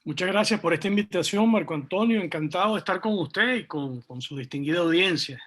Muchas gracias por esta invitación, Marco Antonio. Encantado de estar con usted y con su distinguida audiencia.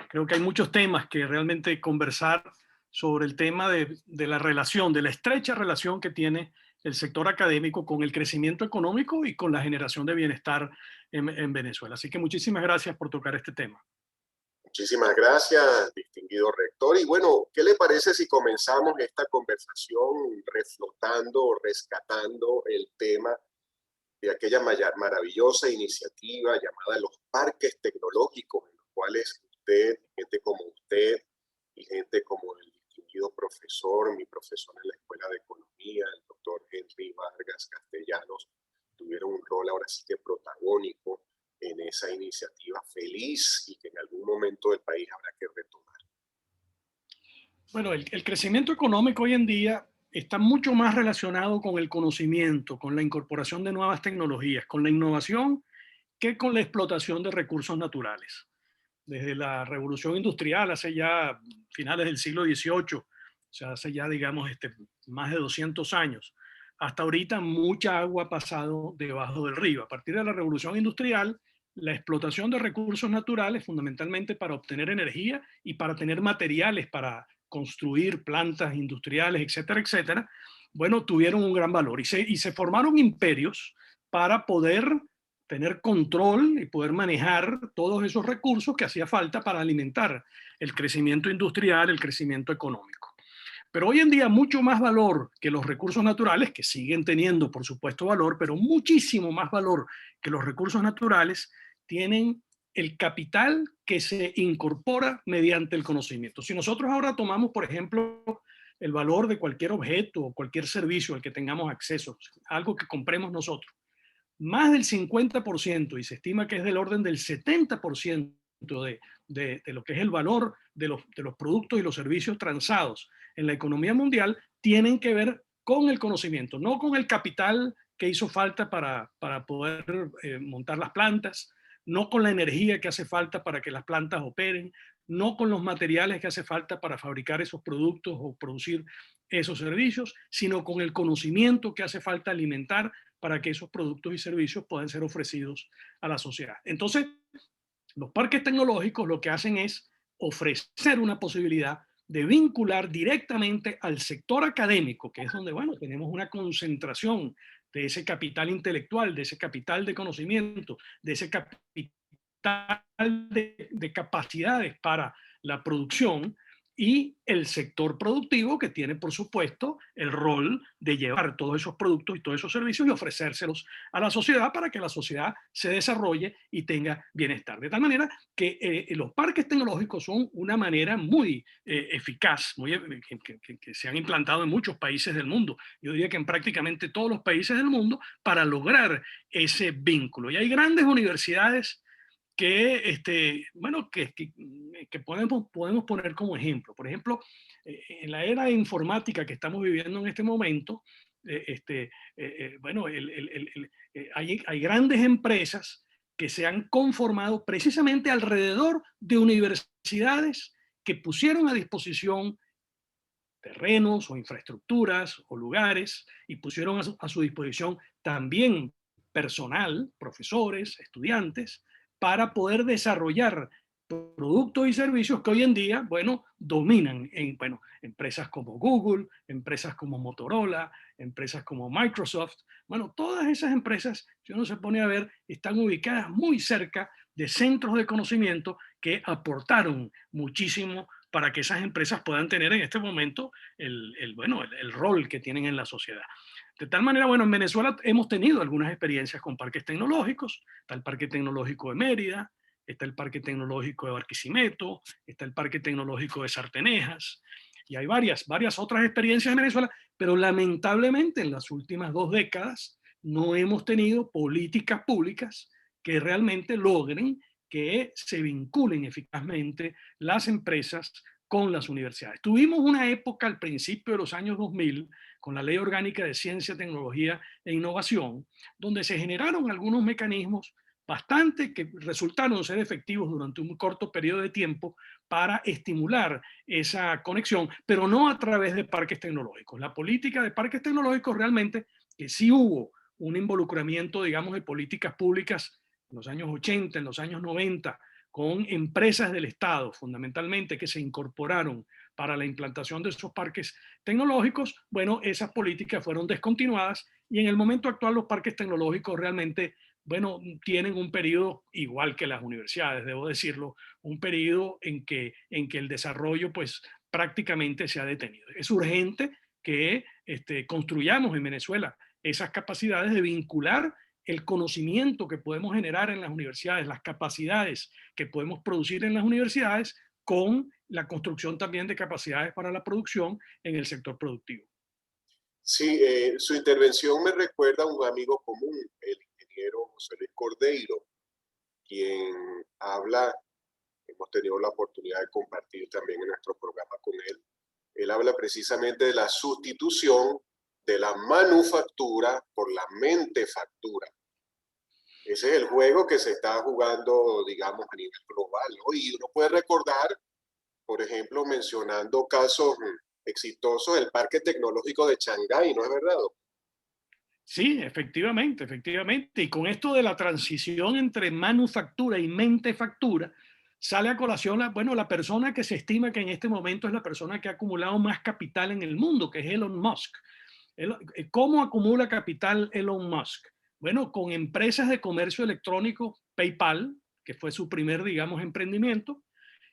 Creo que hay muchos temas que realmente conversar sobre el tema de la relación, de la estrecha relación que tiene el sector académico con el crecimiento económico y con la generación de bienestar en Venezuela. Así que muchísimas gracias por tocar este tema. Muchísimas gracias, distinguido rector. Y bueno, ¿qué le parece si comenzamos esta conversación reflotando o rescatando el tema de aquella maravillosa iniciativa llamada los parques tecnológicos, en los cuales usted, gente como usted y gente como el distinguido profesor, mi profesor en la Escuela de Economía, el doctor Henry Vargas Castellanos, tuvieron un rol ahora sí que protagónico en esa iniciativa feliz y que en algún momento del país habrá que retomar? Bueno, el crecimiento económico hoy en día está mucho más relacionado con el conocimiento, con la incorporación de nuevas tecnologías, con la innovación, que con la explotación de recursos naturales. Desde la revolución industrial, hace ya finales del siglo XVIII, o sea, hace ya, digamos, más de 200 años, hasta ahorita mucha agua ha pasado debajo del río. A partir de la revolución industrial, la explotación de recursos naturales, fundamentalmente para obtener energía y para tener materiales para construir plantas industriales, etcétera, etcétera, bueno, tuvieron un gran valor y se formaron imperios para poder tener control y poder manejar todos esos recursos que hacía falta para alimentar el crecimiento industrial, el crecimiento económico. Pero hoy en día mucho más valor que los recursos naturales, que siguen teniendo por supuesto valor, pero muchísimo más valor que los recursos naturales, tienen el capital que se incorpora mediante el conocimiento. Si nosotros ahora tomamos, por ejemplo, el valor de cualquier objeto o cualquier servicio al que tengamos acceso, algo que compremos nosotros, más del 50% y se estima que es del orden del 70% de lo que es el valor de los productos y los servicios transados en la economía mundial tienen que ver con el conocimiento, no con el capital que hizo falta para poder montar las plantas, no con la energía que hace falta para que las plantas operen, no con los materiales que hace falta para fabricar esos productos o producir esos servicios, sino con el conocimiento que hace falta alimentar para que esos productos y servicios puedan ser ofrecidos a la sociedad. Entonces, los parques tecnológicos lo que hacen es ofrecer una posibilidad de vincular directamente al sector académico, que es donde, bueno, tenemos una concentración de ese capital intelectual, de ese capital de conocimiento, de ese capital de capacidades para la producción, y el sector productivo que tiene, por supuesto, el rol de llevar todos esos productos y todos esos servicios y ofrecérselos a la sociedad para que la sociedad se desarrolle y tenga bienestar. De tal manera que los parques tecnológicos son una manera muy eficaz, que se han implantado en muchos países del mundo. Yo diría que en prácticamente todos los países del mundo para lograr ese vínculo. Y hay grandes universidades que, bueno, que podemos poner como ejemplo. Por ejemplo, en la era informática que estamos viviendo en este momento, bueno, hay grandes empresas que se han conformado precisamente alrededor de universidades que pusieron a disposición terrenos o infraestructuras o lugares y pusieron a su disposición también personal, profesores, estudiantes, para poder desarrollar productos y servicios que hoy en día, bueno, dominan en, bueno, empresas como Google, empresas como Motorola, empresas como Microsoft. Bueno, todas esas empresas, si uno se pone a ver, están ubicadas muy cerca de centros de conocimiento que aportaron muchísimo para que esas empresas puedan tener en este momento bueno, el rol que tienen en la sociedad. De tal manera, bueno, en Venezuela hemos tenido algunas experiencias con parques tecnológicos. Está el Parque Tecnológico de Mérida, está el Parque Tecnológico de Barquisimeto, está el Parque Tecnológico de Sartenejas, y hay varias otras experiencias en Venezuela, pero lamentablemente en las últimas 2 décadas no hemos tenido políticas públicas que realmente logren que se vinculen eficazmente las empresas con las universidades. Tuvimos una época al principio de los años 2000 con la Ley Orgánica de Ciencia, Tecnología e Innovación, donde se generaron algunos mecanismos bastante que resultaron ser efectivos durante un corto periodo de tiempo para estimular esa conexión, pero no a través de parques tecnológicos. La política de parques tecnológicos realmente que sí hubo un involucramiento, digamos, de políticas públicas en los años 80, en los años 90, con empresas del Estado, fundamentalmente, que se incorporaron para la implantación de esos parques tecnológicos, bueno, esas políticas fueron descontinuadas y en el momento actual los parques tecnológicos realmente, bueno, tienen un periodo igual que las universidades, debo decirlo, un periodo en que el desarrollo pues prácticamente se ha detenido. Es urgente que construyamos en Venezuela esas capacidades de vincular el conocimiento que podemos generar en las universidades, las capacidades que podemos producir en las universidades con la construcción también de capacidades para la producción en el sector productivo. Sí, su intervención me recuerda a un amigo común, el ingeniero José Luis Cordeiro, quien habla, hemos tenido la oportunidad de compartir también en nuestro programa con él. Él habla precisamente de la sustitución de la manufactura por la mentefactura. Ese es el juego que se está jugando, digamos, a nivel global, ¿no? Y uno puede recordar, por ejemplo, mencionando casos exitosos, el Parque Tecnológico de Shanghái, ¿no es verdad? Sí, efectivamente, efectivamente. Y con esto de la transición entre manufactura y mentefactura, sale a colación bueno, la persona que se estima que en este momento es la persona que ha acumulado más capital en el mundo, que es Elon Musk. ¿Cómo acumula capital Elon Musk? Bueno, con empresas de comercio electrónico, PayPal, que fue su primer, digamos, emprendimiento,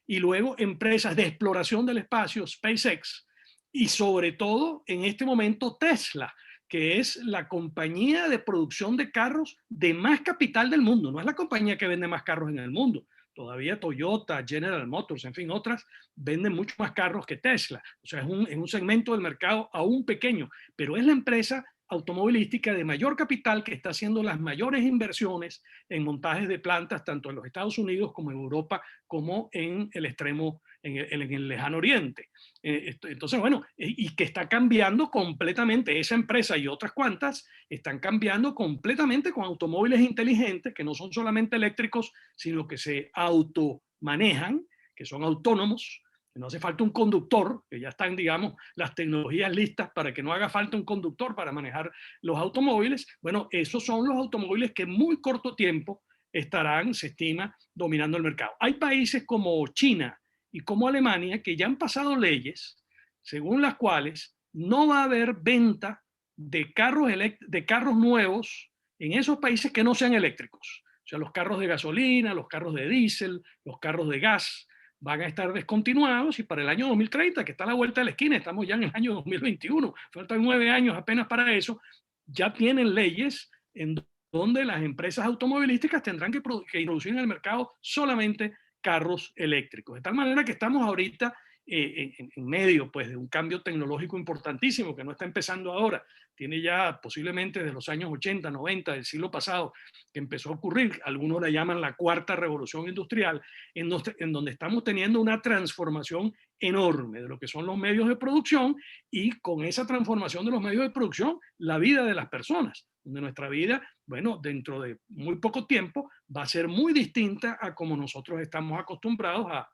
y luego empresas de exploración del espacio, SpaceX, y sobre todo en este momento Tesla, que es la compañía de producción de carros de más capital del mundo. No es la compañía que vende más carros en el mundo. Todavía Toyota, General Motors, en fin, otras venden mucho más carros que Tesla. O sea, es un segmento del mercado aún pequeño, pero es la empresa automovilística de mayor capital que está haciendo las mayores inversiones en montajes de plantas, tanto en los Estados Unidos como en Europa, como en el extremo, en el lejano oriente. Entonces, bueno, y que está cambiando completamente esa empresa y otras cuantas están cambiando completamente con automóviles inteligentes que no son solamente eléctricos, sino que se automanejan, que son autónomos, que no hace falta un conductor, que ya están, digamos, las tecnologías listas para que no haga falta un conductor para manejar los automóviles. Bueno, esos son los automóviles que en muy corto tiempo estarán, se estima, dominando el mercado. Hay países como China y como Alemania que ya han pasado leyes según las cuales no va a haber venta de carros nuevos en esos países que no sean eléctricos. O sea, los carros de gasolina, los carros de diésel, los carros de gas van a estar descontinuados y para el año 2030, que está a la vuelta de la esquina, estamos ya en el año 2021, faltan 9 años apenas para eso, ya tienen leyes en donde las empresas automovilísticas tendrán que introducir en el mercado solamente carros eléctricos. De tal manera que estamos ahorita en medio pues, de un cambio tecnológico importantísimo que no está empezando ahora, tiene ya posiblemente desde los años 80, 90 del siglo pasado que empezó a ocurrir, algunos la llaman la cuarta revolución industrial, en donde estamos teniendo una transformación enorme de lo que son los medios de producción y con esa transformación de los medios de producción, la vida de las personas, donde nuestra vida, bueno, dentro de muy poco tiempo va a ser muy distinta a como nosotros estamos acostumbrados a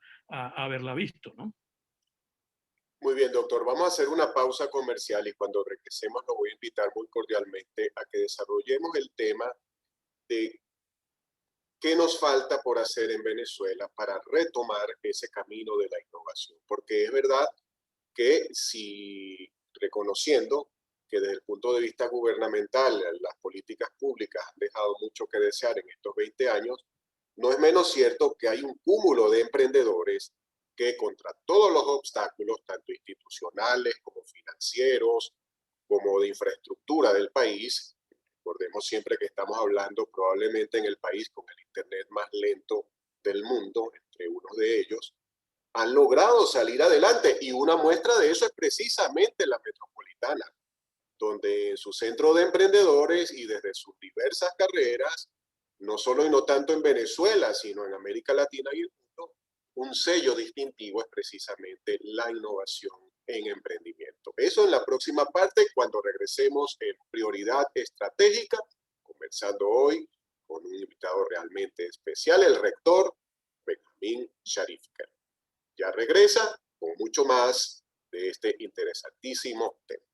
haberla visto, ¿no? Muy bien, doctor. Vamos a hacer una pausa comercial y cuando regresemos lo voy a invitar muy cordialmente a que desarrollemos el tema de qué nos falta por hacer en Venezuela para retomar ese camino de la innovación. Porque es verdad que si reconociendo que desde el punto de vista gubernamental las políticas públicas han dejado mucho que desear en estos 20 años, no es menos cierto que hay un cúmulo de emprendedores que contra todos los obstáculos, tanto institucionales como financieros, como de infraestructura del país, recordemos siempre que estamos hablando probablemente en el país con el Internet más lento del mundo, entre unos de ellos, han logrado salir adelante y una muestra de eso es precisamente la metropolitana, donde en su centro de emprendedores y desde sus diversas carreras, no solo y no tanto en Venezuela, sino en América Latina y el mundo, un sello distintivo es precisamente la innovación en emprendimiento. Eso en la próxima parte, cuando regresemos en Prioridad Estratégica, conversando hoy con un invitado realmente especial, el rector Benjamín Sharifker. Ya regresa con mucho más de este interesantísimo tema.